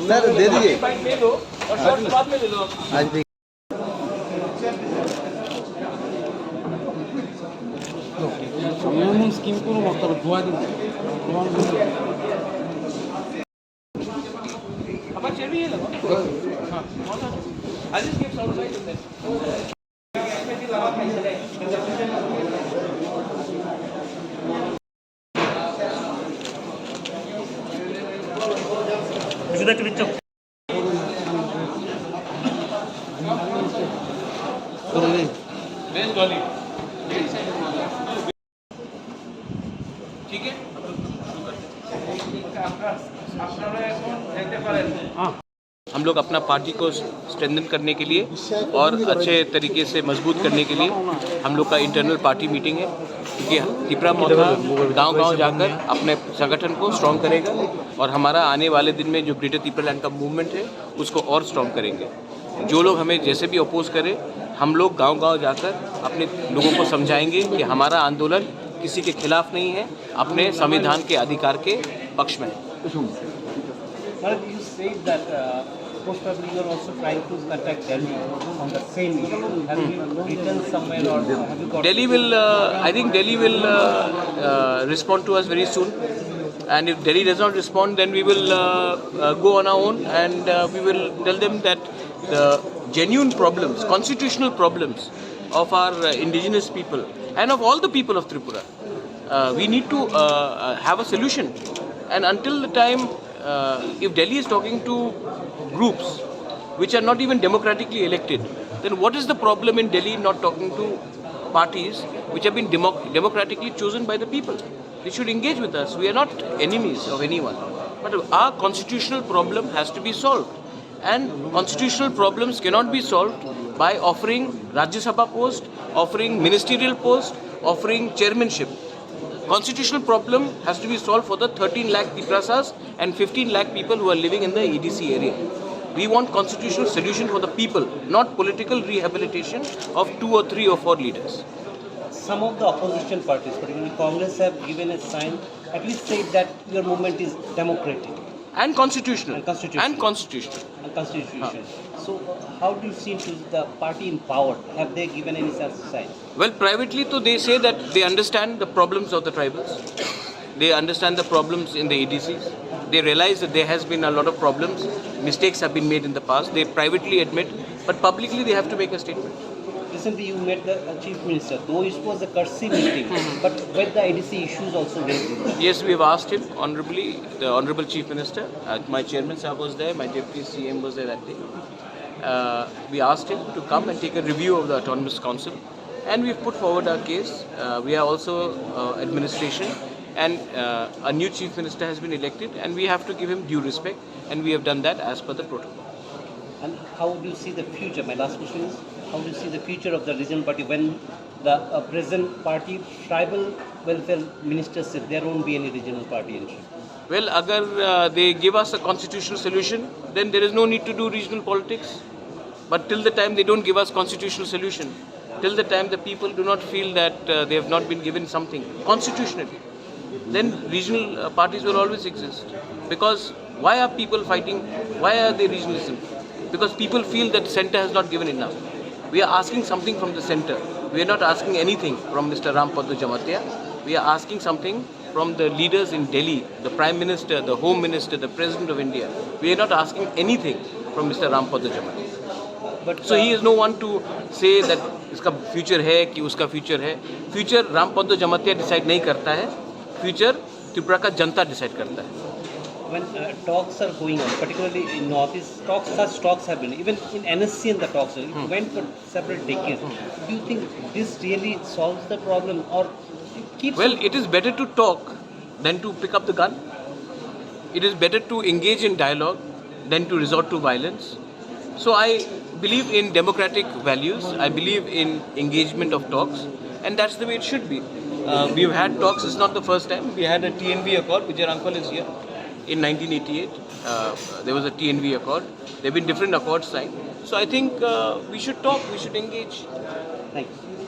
Sir दे दीजिए ले लो और शॉर्ट बाद में ले लो। आज भी স্কিম করবো তবে ধোয়া দিন अब चल रही है लगो हां I just give sound side then কিছুটা একটু বিচ্ছ बेस वाली ठीक है हम लोग अपना पार्टी को स्ट्रेंथन करने के लिए और अच्छे तरीके से मजबूत करने के लिए हम लोग का इंटरनल पार्टी मीटिंग है क्योंकि तिपरा मोथा गांव-गांव जाकर अपने संगठन को स्ट्रॉन्ग करेगा और हमारा आने वाले दिन में जो ग्रेटर तिपरा लैंड का मूवमेंट है उसको और स्ट्रॉन्ग करेंगे। जो लोग हमें जैसे भी अपोज करें हम लोग गांव-गांव जाकर अपने लोगों को समझाएंगे कि हमारा आंदोलन किसी के खिलाफ नहीं है, अपने संविधान के अधिकार के पक्ष में है। You said that most probably you are also trying to contact Delhi on the same issue. Have you written somewhere or have you got? Delhi will, I think Delhi will respond to us very soon. And if Delhi does not respond, then we will go on our own and we will tell them that the genuine problems, constitutional problems of our indigenous people and of all the people of Tripura, we need to have a solution. And until the time, if Delhi is talking to groups which are not even democratically elected, then what is the problem in Delhi not talking to parties which have been democratically chosen by the people? They should engage with us. We are not enemies of anyone. But our constitutional problem has to be solved. And constitutional problems cannot be solved by offering Rajya Sabha post, offering ministerial post, offering chairmanship. Constitutional problem has to be solved for the 13 lakh Tiprasas and 15 lakh people who are living in the EDC area. We want constitutional solution for the people, not political rehabilitation of 2 or 3 or 4 leaders. Some of the opposition parties, particularly Congress, have given a sign, at least said that your movement is democratic And constitutional. and constitutional. And constitutional. And constitution. So, how do you see to the party in power? Have they given any such sign? Well, privately, so they say that they understand the problems of the tribals. They understand the problems in the EDCs. They realize that there has been a lot of problems. Mistakes have been made in the past. They privately admit, but publicly they have to make a statement. Recently, you met the chief minister, though it was a courtesy meeting, but with the EDC issues also raised. Yes, we have asked him honorably, the Honorable Chief Minister. My chairman sir was there, my deputy CM was there that day. We asked him to come and take a review of the Autonomous Council, and we've put forward our case. We are also administration, and a new Chief Minister has been elected, and we have to give him due respect, and we have done that as per the protocol. And how do you see the future? My last question is, how do you see the future of the regional party when the present party, tribal welfare minister said there won't be any regional party entry? Well, agar they give us a constitutional solution, then there is no need to do regional politics. But till the time they don't give us constitutional solution, till the time the people do not feel that they have not been given something constitutionally, then regional parties will always exist. Because why are people fighting? Why are they regionalism? Because people feel that center has not given enough. We are asking something from the center. We are not asking anything from Mr. Rampadra Jamatia. We are asking something from the leaders in Delhi, the Prime Minister, the Home Minister, the President of India. We are not asking anything from Mr. Rampada Jamat. But So he is no one to say that इसका future है कि उसका future है. Future Rampad Jamatia decide नहीं करता है. Future Tripura का जनता decide करता है. when talks are going on, particularly in Northeast, such talks have been, even in NSC and the talks, it went for several decades. Do you think this really solves the problem, or it keeps... Well, it is better to talk than to pick up the gun. It is better to engage in dialogue than to resort to violence. So I believe in democratic values. I believe in engagement of talks, and that's the way it should be. We've had talks. It's not the first time. We had a TNV accord. Vijay Uncle is here. In 1988, there was a TNV accord. There have been different accords signed. So I think we should talk. We should engage. Thank you.